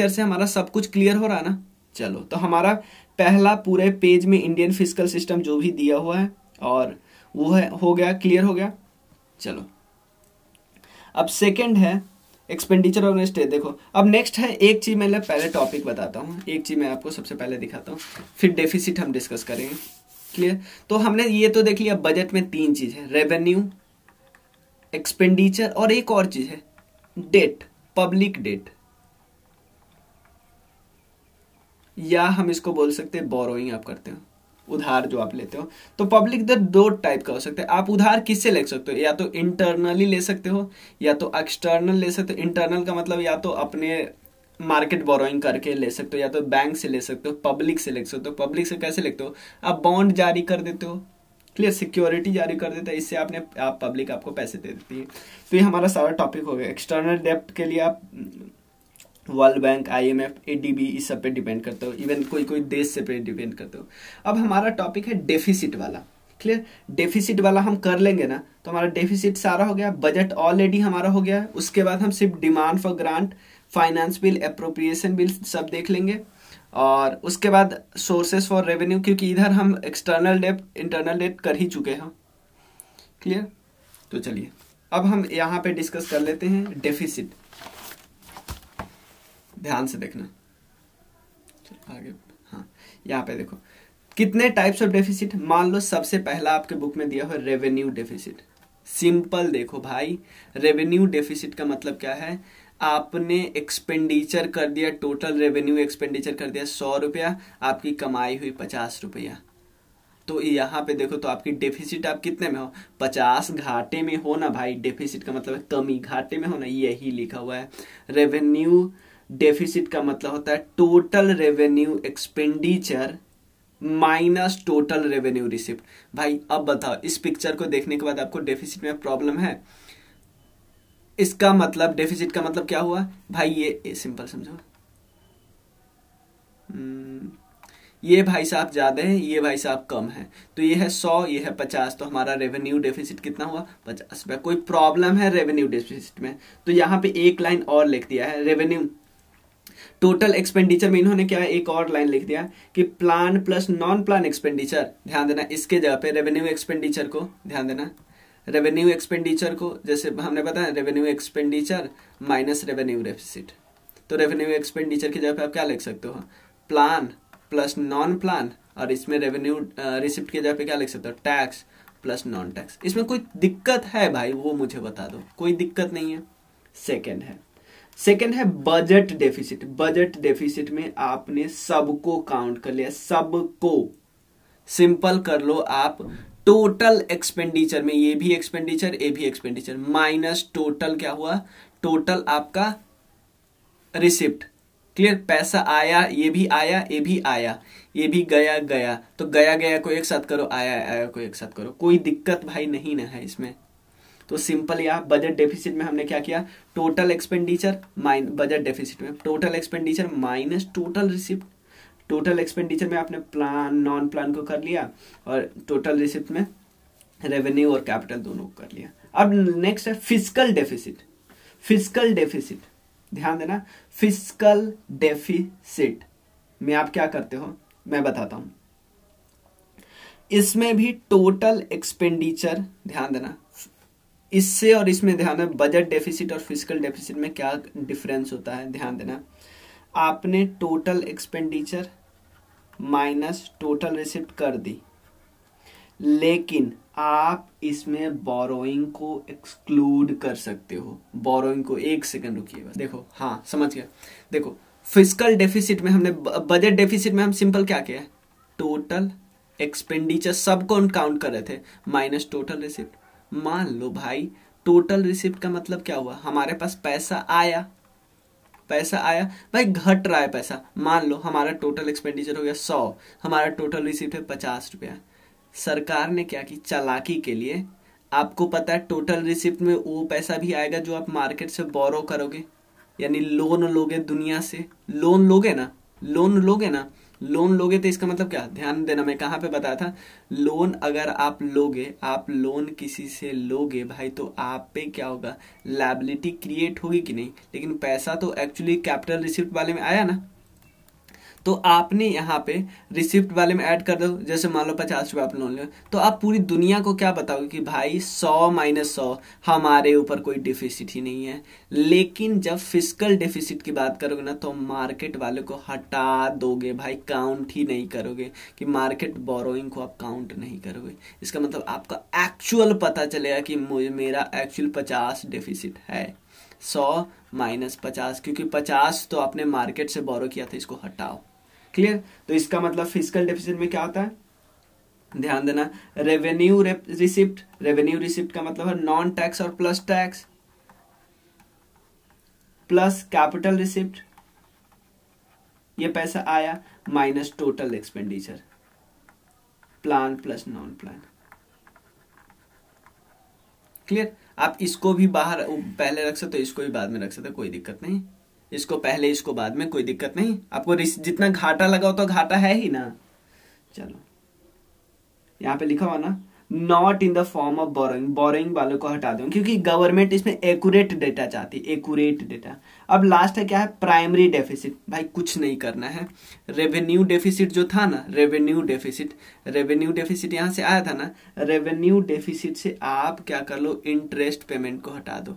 से हमारा सब कुछ क्लियर हो रहा है ना। चलो, तो हमारा पहला पूरे पेज में इंडियन फिस्कल सिस्टम जो भी दिया हुआ है और वो है, हो गया, क्लियर हो गया। चलो, अब सेकंड है एक्सपेंडिचर और स्टेट। देखो, अब नेक्स्ट है एक चीज, मैं पहले टॉपिक बताता हूँ, एक चीज मैं आपको सबसे पहले दिखाता हूँ, फिर डेफिसिट हम डिस्कस करेंगे। क्लियर? तो हमने ये तो देख लिया, बजट में तीन चीज है, रेवेन्यू, एक्सपेंडिचर और एक और चीज है डेट, पब्लिक डेट, या हम इसको बोल सकते हैं बोरोइंग। आप करते हो उधार जो आप लेते हो, तो पब्लिक डेट दो टाइप का हो सकता है। आप उधार किससे ले सकते हो? या तो इंटरनली ले सकते हो या तो एक्सटर्नल ले सकते हो। इंटरनल का मतलब या तो अपने मार्केट बोरोइंग करके ले सकते हो या तो बैंक से ले सकते हो, पब्लिक से ले सकते हो। पब्लिक से कैसे लेते हो? आप बॉन्ड जारी कर देते हो, क्लियर, सिक्योरिटी जारी कर देता है, इससे आप पब्लिक आपको पैसे दे देती है। तो ये हमारा सारा टॉपिक हो गया। एक्सटर्नल डेप्ट के लिए आप वर्ल्ड बैंक, IMF, ADB इस सब पे डिपेंड करते हो, इवन कोई कोई देश से पे डिपेंड करते हो। अब हमारा टॉपिक है डेफिसिट वाला। क्लियर? डेफिसिट वाला हम कर लेंगे ना, तो हमारा डेफिसिट सारा हो गया, बजट ऑलरेडी हमारा हो गया है। उसके बाद हम सिर्फ demand for grant, finance bill, appropriation bill सब देख लेंगे, और उसके बाद सोर्सेस फॉर रेवेन्यू, क्योंकि इधर हम एक्सटर्नल डेट, इंटरनल डेट कर ही चुके हैं। क्लियर? तो चलिए अब हम यहाँ पे डिस्कस कर लेते हैं डेफिसिट। ध्यान से देखना आगे। हाँ, यहाँ पे देखो कितने टाइप्स ऑफ डेफिसिट। मान लो सबसे पहला आपके बुक में दिया हुआ रेवेन्यू डेफिसिट। सिंपल देखो भाई, रेवेन्यू डेफिसिट का मतलब क्या है? आपने एक्सपेंडिचर कर दिया, टोटल रेवेन्यू एक्सपेंडिचर कर दिया 100 रुपया, आपकी कमाई हुई 50 रुपया। तो यहाँ पे देखो, तो आपकी डेफिसिट आप कितने में हो? 50 घाटे में हो ना भाई। डेफिसिट का मतलब है कमी, घाटे में हो ना, यही लिखा हुआ है। रेवेन्यू डेफिसिट का मतलब होता है total revenue expenditure minus total revenue receipt. भाई अब बताओ, इस पिक्चर को देखने के बाद आपको डेफिसिट में प्रॉब्लम है? इसका मतलब, डेफिसिट का मतलब क्या हुआ भाई? ये सिंपल समझो, ये भाई साहब ज्यादा है, ये भाई साहब कम है, तो ये है 100, ये है 50, तो हमारा रेवेन्यू डेफिसिट कितना हुआ? 50 रुपया। कोई प्रॉब्लम है रेवेन्यू डेफिसिट में? तो यहाँ पे एक लाइन और लिख दिया है, रेवेन्यू टोटल एक्सपेंडिचर में इन्होंने क्या है, एक और लाइन लिख दिया कि plan plus non plan expenditure. ध्यान देना, इसके जगह पे रेवेन्यू एक्सपेंडिचर को, ध्यान देना, रेवेन्यू एक्सपेंडिचर को, जैसे हमने बताया revenue expenditure minus revenue deficit. तो रेवेन्यू एक्सपेंडिचर की जगह पे आप क्या लिख सकते हो? प्लान प्लस नॉन प्लान, और इसमें रेवेन्यू रिसिप्ट की जगह पे क्या लिख सकते हो? Tax plus non tax. इसमें कोई दिक्कत है भाई? वो मुझे बता दो, कोई दिक्कत नहीं है। सेकंड है बजट डेफिसिट। बजट डेफिसिट में आपने सबको काउंट कर लिया, सबको। सिंपल कर लो आप, टोटल एक्सपेंडिचर में ये भी एक्सपेंडिचर, ये भी एक्सपेंडिचर, माइनस टोटल क्या हुआ? टोटल आपका रिसिप्ट। क्लियर? पैसा आया, ये भी आया, ये भी आया, ये भी गया गया, तो गया गया को एक साथ करो, आया आया को एक साथ करो, कोई दिक्कत भाई नहीं ना है इसमें। तो सिंपल यार, बजट डेफिसिट में हमने क्या किया? टोटल एक्सपेंडिचर बजट डेफिसिट में total expenditure minus total receipt. Total expenditure में आपने प्लान नॉन प्लान को कर लिया, और टोटल रिसिप्ट में रेवेन्यू और कैपिटल दोनों को कर लिया। अब नेक्स्ट है फिस्कल डेफिसिट। फिस्कल डेफिसिट, ध्यान देना, फिस्कल डेफिसिट में आप क्या करते हो मैं बताता हूं। इसमें भी टोटल एक्सपेंडिचर, ध्यान देना, इससे और इसमें ध्यान देना, बजट डेफिसिट और फिस्कल डेफिसिट में क्या डिफरेंस होता है, ध्यान देना। आपने total expenditure minus total receipt कर दी, लेकिन आप इसमें बोरोइंग को एक्सक्लूड कर सकते हो। बोरोइंग को, एक सेकंड रुकिए बस, देखो, हाँ समझ गया। देखो, फिस्कल डेफिसिट में हमने, बजट डेफिसिट में हम सिंपल क्या किया है? टोटल एक्सपेंडिचर सबको काउंट कर रहे थे, माइनस टोटल रिसिप्ट, मान लो भाई टोटल रिसिप्ट का मतलब क्या हुआ, हमारे पास पैसा आया भाई, घट रहा है पैसा। मान लो हमारा टोटल एक्सपेंडिचर हो गया 100, हमारा टोटल रिसिप्ट है 50 रुपया। सरकार ने क्या की, चालाकी के लिए, आपको पता है टोटल रिसिप्ट में वो पैसा भी आएगा जो आप मार्केट से बोरो करोगे, यानी लोन लोगे, दुनिया से लोन लोगे ना, लोन लोगे तो इसका मतलब क्या, ध्यान देना, मैं कहाँ पे बताया था, लोन अगर आप लोगे, आप लोन किसी से लोगे भाई, तो आप पे क्या होगा, लायबिलिटी क्रिएट होगी कि नहीं, लेकिन पैसा तो एक्चुअली कैपिटल रिसिप्ट वाले में आया ना, तो आपने यहाँ पे रिसिप्ट वाले में ऐड कर दो। जैसे मान लो 50 रुपये आप लोन ले, तो आप पूरी दुनिया को क्या बताओगे कि भाई 100 माइनस 100 हमारे ऊपर कोई डिफिसिट ही नहीं है। लेकिन जब फिस्कल डिफिसिट की बात करोगे ना, तो मार्केट वाले को हटा दोगे भाई, काउंट ही नहीं करोगे, कि मार्केट बोरोइंग को आप काउंट नहीं करोगे। इसका मतलब आपका एक्चुअल पता चलेगा कि मेरा एक्चुअल 50 डिफिसिट है, 100 माइनस 50, क्योंकि 50 तो आपने मार्केट से बोरो किया था, इसको हटाओ। क्लियर। तो इसका मतलब फिस्कल डेफिसिट में क्या होता है, ध्यान देना, रेवेन्यू रिसिप्ट का मतलब है नॉन टैक्स और plus tax, plus capital receipt, ये पैसा आया, minus total expenditure, plan plus non plan. Clear. आप इसको भी बाहर पहले रख सकते हो, इसको भी बाद में रख सकते हो, कोई दिक्कत नहीं, इसको पहले इसको बाद में, कोई दिक्कत नहीं। आपको जितना घाटा लगा हो तो घाटा है ही ना। चलो यहाँ पे लिखा हुआ ना, not in the form of borrowing, borrowing वालों को हटा दो, क्योंकि गवर्नमेंट इसमें एक्यूरेट डेटा चाहती है, एक्यूरेट डेटा। अब लास्ट है क्या है, प्राइमरी डेफिसिट। भाई कुछ नहीं करना है, रेवेन्यू डेफिसिट जो था ना, रेवेन्यू डेफिसिट यहां से आया था ना, रेवेन्यू डेफिसिट से आप क्या कर लो, इंटरेस्ट पेमेंट को हटा दो।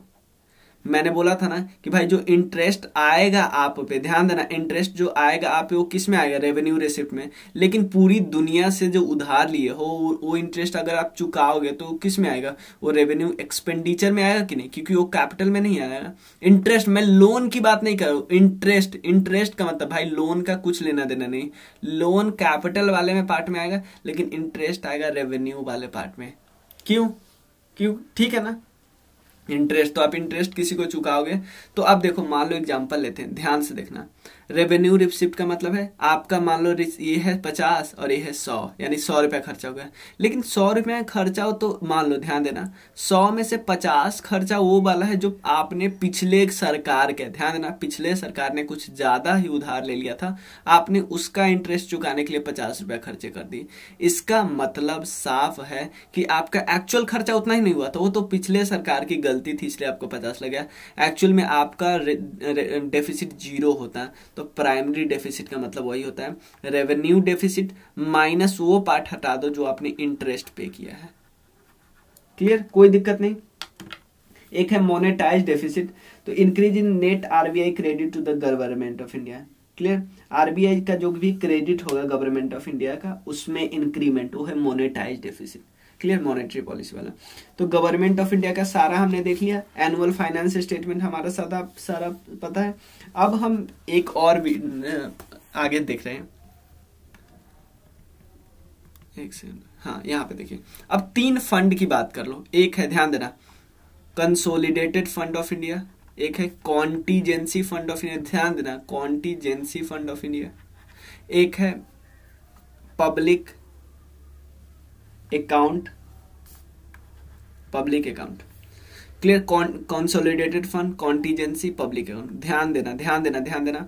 मैंने बोला था ना कि भाई जो इंटरेस्ट आएगा आप पे, ध्यान देना, इंटरेस्ट जो आएगा आप पे वो किस में आएगा, रेवेन्यू रिसिप्ट में। लेकिन पूरी दुनिया से जो उधार लिए हो वो इंटरेस्ट अगर आप चुकाओगे तो किस में आएगा, वो रेवेन्यू एक्सपेंडिचर में आएगा कि नहीं, क्योंकि वो कैपिटल में नहीं आएगा। इंटरेस्ट, मैं लोन की बात नहीं कर रहा हूं, इंटरेस्ट का मतलब भाई लोन का कुछ लेना देना नहीं, लोन कैपिटल वाले में पार्ट में आएगा, लेकिन इंटरेस्ट आएगा रेवेन्यू वाले पार्ट में। क्यों, ठीक है ना। इंटरेस्ट तो आप इंटरेस्ट किसी को चुकाओगे। तो अब देखो, मान लो एग्जांपल लेते हैं, ध्यान से देखना। रेवेन्यू रिसिप्ट का मतलब है आपका, मान लो ये है 50 और ये है 100, यानी 100 रुपया खर्चा हो गया। लेकिन 100 रुपया खर्चा हो तो मान लो, ध्यान देना, 100 में से 50 खर्चा वो वाला है जो आपने पिछले सरकार के, ध्यान देना, पिछले सरकार ने कुछ ज्यादा ही उधार ले लिया था, आपने उसका इंटरेस्ट चुकाने के लिए 50 रुपया खर्चे कर दी। इसका मतलब साफ है कि आपका एक्चुअल खर्चा उतना ही नहीं हुआ था, वो तो पिछले सरकार की गलती थी, इसलिए आपको 50 लग गया। एक्चुअल में आपका डेफिसिट 0 होता है। तो प्राइमरी डेफिसिट का मतलब वही होता है, रेवेन्यू डेफिसिट माइनस वो पार्ट हटा दो जो आपने इंटरेस्ट पे किया है। क्लियर, कोई दिक्कत नहीं। एक है मोनेटाइज डेफिसिट, तो increase in net RBI credit to the government of India. Clear, RBI का जो भी क्रेडिट होगा गवर्नमेंट ऑफ इंडिया का, उसमें इंक्रीमेंट, वो है monetise deficit. Clear, monetary policy वाला। तो गवर्नमेंट ऑफ इंडिया का सारा हमने देख लिया, एनुअल फाइनेंस स्टेटमेंट हमारा सारा पता है। अब हम एक और भी आगे देख रहे हैं, एक सेकंड, हाँ यहाँ पे देखिए। अब 3 फंड की बात कर लो, एक है, ध्यान देना, कंसोलिडेटेड फंड ऑफ इंडिया, एक है कॉन्टीजेंसी फंड ऑफ इंडिया, ध्यान देना, कॉन्टीजेंसी फंड ऑफ इंडिया, एक है public account, clear, consolidated fund, contingency, public account. ध्यान देना,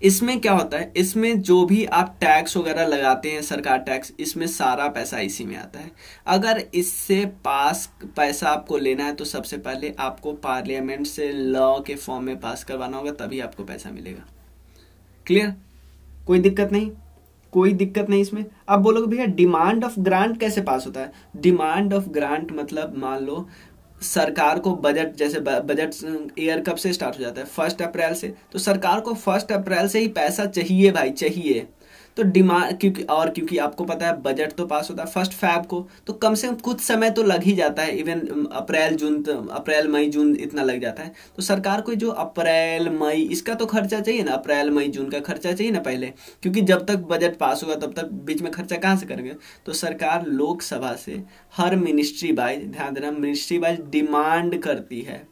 इसमें क्या होता है, इसमें जो भी आप टैक्स वगैरह लगाते हैं, सरकार टैक्स, इसमें सारा पैसा इसी में आता है। अगर इससे पास पैसा आपको लेना है तो सबसे पहले आपको पार्लियामेंट से लॉ के फॉर्म में पास करवाना होगा, तभी आपको पैसा मिलेगा। क्लियर, कोई दिक्कत नहीं इसमें। अब बोलोगे भैया डिमांड ऑफ ग्रांट कैसे पास होता है? डिमांड ऑफ ग्रांट मतलब मान लो सरकार को बजट, जैसे बजट ईयर कब से स्टार्ट हो जाता है, 1 अप्रैल से, तो सरकार को 1 अप्रैल से ही पैसा चाहिए भाई, चाहिए। तो डिमांड क्योंकि आपको पता है बजट तो पास होता है 1 फ़रवरी को, तो कम से कम कुछ समय तो लग ही जाता है। इवन अप्रैल मई जून इतना लग जाता है। तो सरकार को जो अप्रैल मई इसका तो खर्चा चाहिए ना, अप्रैल मई जून का खर्चा चाहिए ना पहले, क्योंकि जब तक बजट पास होगा तब तक बीच में खर्चा कहाँ से करेंगे। तो सरकार लोकसभा से हर मिनिस्ट्री वाइज, ध्यान देना, मिनिस्ट्री वाइज डिमांड करती है,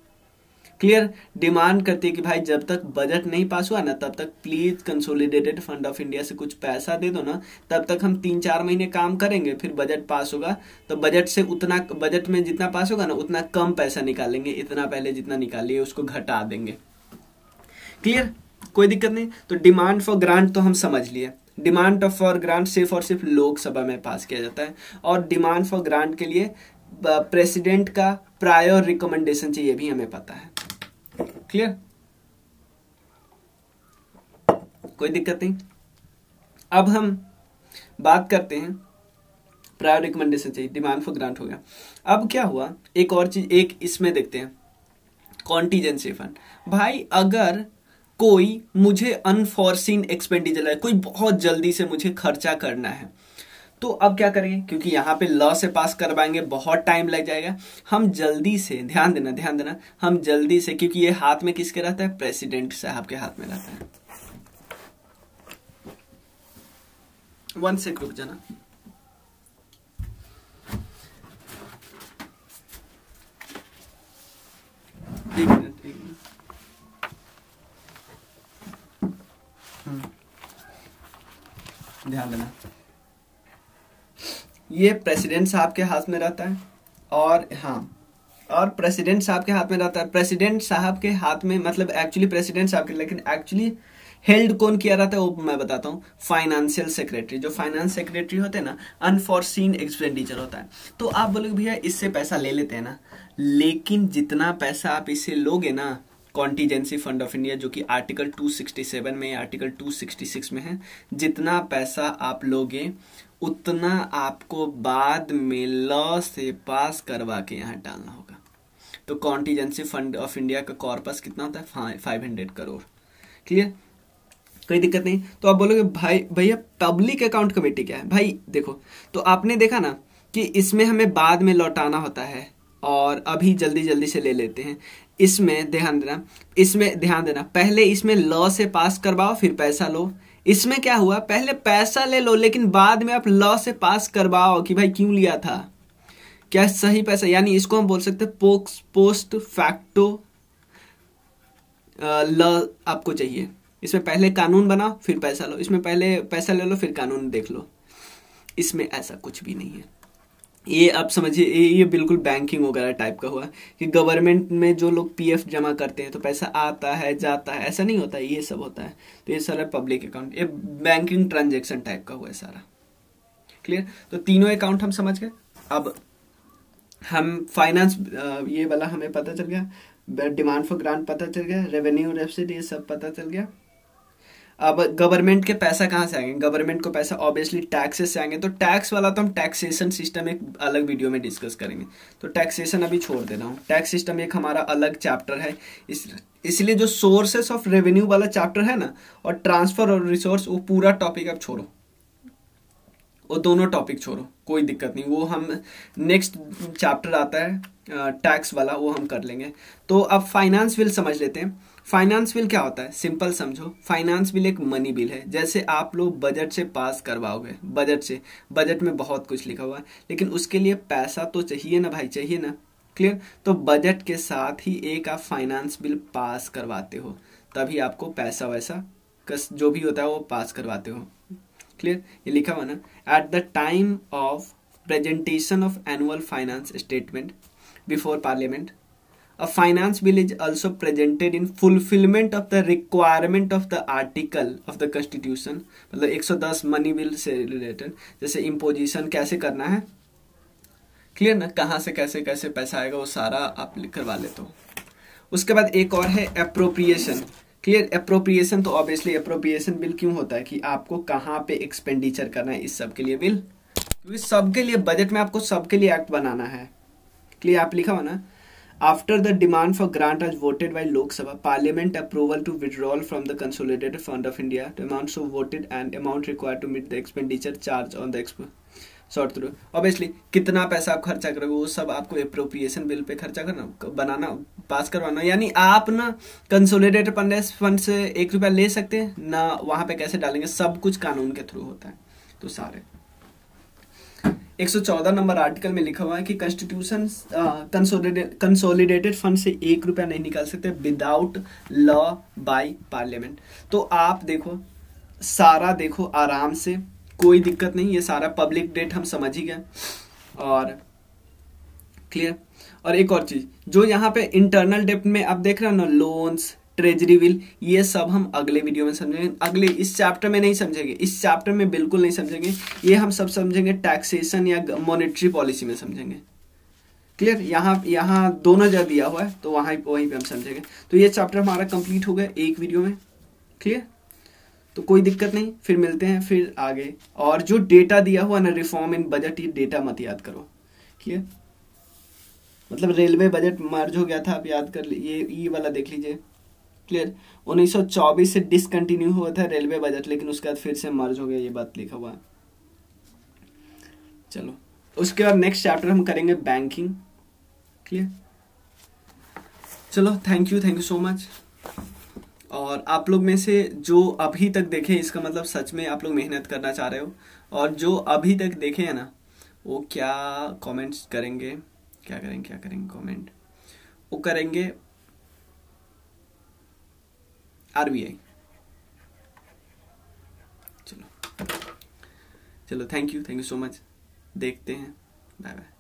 क्लियर, डिमांड करती है कि भाई जब तक बजट नहीं पास हुआ ना तब तक please consolidated fund of India से कुछ पैसा दे दो ना, तब तक हम 3-4 महीने काम करेंगे, फिर बजट पास होगा तो बजट में जितना पास होगा ना उतना कम पैसा निकालेंगे, इतना पहले जितना निकालिए उसको घटा देंगे। क्लियर, कोई दिक्कत नहीं। तो डिमांड फॉर ग्रांट तो हम समझ लिए, डिमांड फॉर ग्रांट सिर्फ और सिर्फ लोकसभा में पास किया जाता है, और डिमांड फॉर ग्रांट के लिए प्रेसिडेंट का प्रायर रिकमेंडेशन चाहिए, भी हमें पता है। क्लियर, कोई दिक्कत नहीं। अब हम बात करते हैं, प्रायर रिकमेंडेशन चाहिए, डिमांड फॉर ग्रांट हो गया। अब क्या हुआ, एक और चीज, एक इसमें देखते हैं, कॉन्टीजेंसी फंड। भाई अगर कोई मुझे अनफॉर्सीन एक्सपेंडिचर है, कोई बहुत जल्दी से मुझे खर्चा करना है, तो अब क्या करेंगे, क्योंकि यहाँ पे लॉ से पास करवाएंगे बहुत टाइम लग जाएगा, हम जल्दी से, ध्यान देना, हम जल्दी से, क्योंकि ये हाथ में किसके रहता है, प्रेसिडेंट साहब के हाथ में रहता है। 1 सेकंड रुक जाना। एक मिनट। ध्यान देना, ये प्रेसिडेंट साहब के हाथ में रहता है, और प्रेसिडेंट साहब के हाथ में रहता है। प्रेसिडेंट साहब के हाथ में मतलब एक्चुअली प्रेसिडेंट साहब के, लेकिन एक्चुअली हेल्ड कौन किया रहता है वो मैं बताता हूँ, फाइनेंशियल सेक्रेटरी। जो फाइनेंस सेक्रेटरी होते हैं ना, अनफॉर्सीन एक्सपेंडिचर होता है। तो आप बोलोगे भैया इससे पैसा ले लेते हैं ना, लेकिन जितना पैसा आप इससे लोगे ना, कॉन्टीजेंसी फंड ऑफ इंडिया जो कि आर्टिकल 267 में, आर्टिकल 266 में है, जितना पैसा आप लोगे उतना आपको बाद में लॉ से पास करवा के यहाँ डालना होगा। तो कॉन्टीजेंसी फंड ऑफ इंडिया का कॉर्पस कितना होता है, 500 करोड़। क्लियर, कोई दिक्कत नहीं। तो आप बोलोगे भाई भैया पब्लिक अकाउंट कमेटी क्या है। भाई देखो, तो आपने देखा ना कि इसमें हमें बाद में लौटाना होता है, और अभी जल्दी जल्दी से ले लेते हैं। इसमें ध्यान देना, पहले इसमें लॉ से पास करवाओ फिर पैसा लो। इसमें क्या हुआ, पहले पैसा ले लो लेकिन बाद में आप लॉ से पास करवाओ कि भाई क्यों लिया था, क्या सही पैसा, यानी इसको हम बोल सकते हैं पोस्ट फैक्टो लॉ आपको चाहिए। इसमें पहले कानून बनाओ फिर पैसा लो, इसमें पहले पैसा ले लो फिर कानून देख लो। इसमें ऐसा कुछ भी नहीं है। ये आप समझिए, ये बिल्कुल बैंकिंग वगैरह टाइप का हुआ कि गवर्नमेंट में जो लोग पीएफ जमा करते हैं तो पैसा आता है जाता है, ऐसा नहीं होता है, ये सब होता है। तो ये सारा पब्लिक अकाउंट, ये बैंकिंग ट्रांजैक्शन टाइप का हुआ है सारा। क्लियर, तो तीनों अकाउंट हम समझ गए। अब हम फाइनेंस, ये वाला हमें पता चल गया, डिमांड फॉर ग्रांट पता चल गया, रेवेन्यू रेसिप्ट ये सब पता चल गया। अब गवर्नमेंट के पैसा कहाँ से आएंगे, गवर्नमेंट को पैसा ऑब्वियसली टैक्सेस से आएंगे। तो टैक्स वाला तो हम टैक्सेशन सिस्टम एक अलग वीडियो में डिस्कस करेंगे, तो टैक्सेशन अभी छोड़ दे रहा हूँ। टैक्स सिस्टम एक हमारा अलग चैप्टर है, इसलिए जो सोर्सेस ऑफ रेवेन्यू वाला चैप्टर है ना, और ट्रांसफर और रिसोर्स, वो पूरा टॉपिक अब छोड़ो, वो दोनों टॉपिक छोड़ो, कोई दिक्कत नहीं, वो हम नेक्स्ट चैप्टर आता है टैक्स वाला, वो हम कर लेंगे। तो अब फाइनेंस बिल समझ लेते हैं। फाइनेंस बिल क्या होता है, सिंपल समझो, फाइनेंस बिल एक मनी बिल है। जैसे आप लोग बजट से पास करवाओगे, बजट में बहुत कुछ लिखा हुआ है, लेकिन उसके लिए पैसा तो चाहिए ना भाई, चाहिए ना। क्लियर, तो बजट के साथ ही एक आप फाइनेंस बिल पास करवाते हो, तभी आपको पैसा वैसा जो भी होता है वो पास करवाते हो। क्लियर, ये लिखा हुआ ना, at the time of presentation of annual finance statement before parliament, a finance bill is also presented in fulfillment of the requirement of the article of the constitution। मतलब 110 मनी बिल से related, जैसे imposition कैसे करना है, clear ना, कहाँ से कैसे कैसे पैसा आएगा वो सारा आप करवा लेते हो। उसके बाद एक और है अप्रोप्रिएशन। क्लियर, अप्रोप्रिएशन तो ऑब्वियसली अप्रोप्रिएशन बिल क्यों होता है कि आपको कहाँ पे एक्सपेंडिचर करना है, इस सब के लिए बिल, क्योंकि सबके लिए बजट में आपको सबके लिए एक्ट बनाना है। क्लियर, आप लिखा हो ना, After the demand for grant was voted by Lok Sabha, Parliament approval to withdrawal from the Consolidated Fund of India, the amount so voted and amount required to meet the expenditure charge on the sort through. Obviously कितना पैसा आप खर्चा करोगे वो सब आपको appropriation bill pay खर्चा करना, बनाना, पास करवाना। यानी आप ना कंसोलिडेटेड फंड से 1 रुपया ले सकते हैं ना, वहां पे कैसे डालेंगे, सब कुछ कानून के थ्रू होता है। तो सारे 114 नंबर आर्टिकल में लिखा हुआ है कि कॉन्स्टिट्यूशन कंसोलिडेटेड फंड से 1 रुपया नहीं निकाल सकते विदाउट लॉ बाय पार्लियामेंट। तो आप देखो, सारा देखो आराम से, कोई दिक्कत नहीं, ये सारा पब्लिक डेट हम समझ ही गए और क्लियर। और एक और चीज जो यहाँ पे इंटरनल डेप्ट में आप देख रहे हो ना, लोन्स, ट्रेजरी बिल, ये सब हम अगले वीडियो में समझेंगे। अगले इस चैप्टर में नहीं समझेंगे, इस चैप्टर में बिल्कुल नहीं समझेंगे, ये हम सब समझेंगे टैक्सेशन या मॉनेटरी पॉलिसी में समझेंगे। क्लियर, यहाँ दोनों जगह दिया हुआ है तो वहीं पे हम समझेंगे। तो ये चैप्टर हमारा कंप्लीट हो गया एक वीडियो में। क्लियर, तो कोई दिक्कत नहीं, फिर मिलते हैं फिर आगे। और जो डेटा दिया हुआ ना रिफॉर्म इन बजट, ये डेटा मत याद करो। क्लियर, मतलब रेलवे बजट मर्ज हो गया था, आप याद कर लीजिए, ये वाला देख लीजिए। क्लियर, 1924 से डिसकंटिन्यू हुआ था रेलवे बजट, लेकिन उसके बाद फिर से मर्ज हो गया, ये बात लिखा हुआ है। चलो उसके बाद नेक्स्ट चैप्टर हम करेंगे बैंकिंग। क्लियर, चलो थैंक यू सो मच। और आप लोग में से जो अभी तक देखे, इसका मतलब सच में आप लोग मेहनत करना चाह रहे हो, और जो अभी तक देखे हैं ना, वो क्या कमेंट्स करेंगे, क्या करेंगे कमेंट, वो करेंगे आरबीआई। चलो थैंक यू सो मच, देखते हैं, बाय बाय।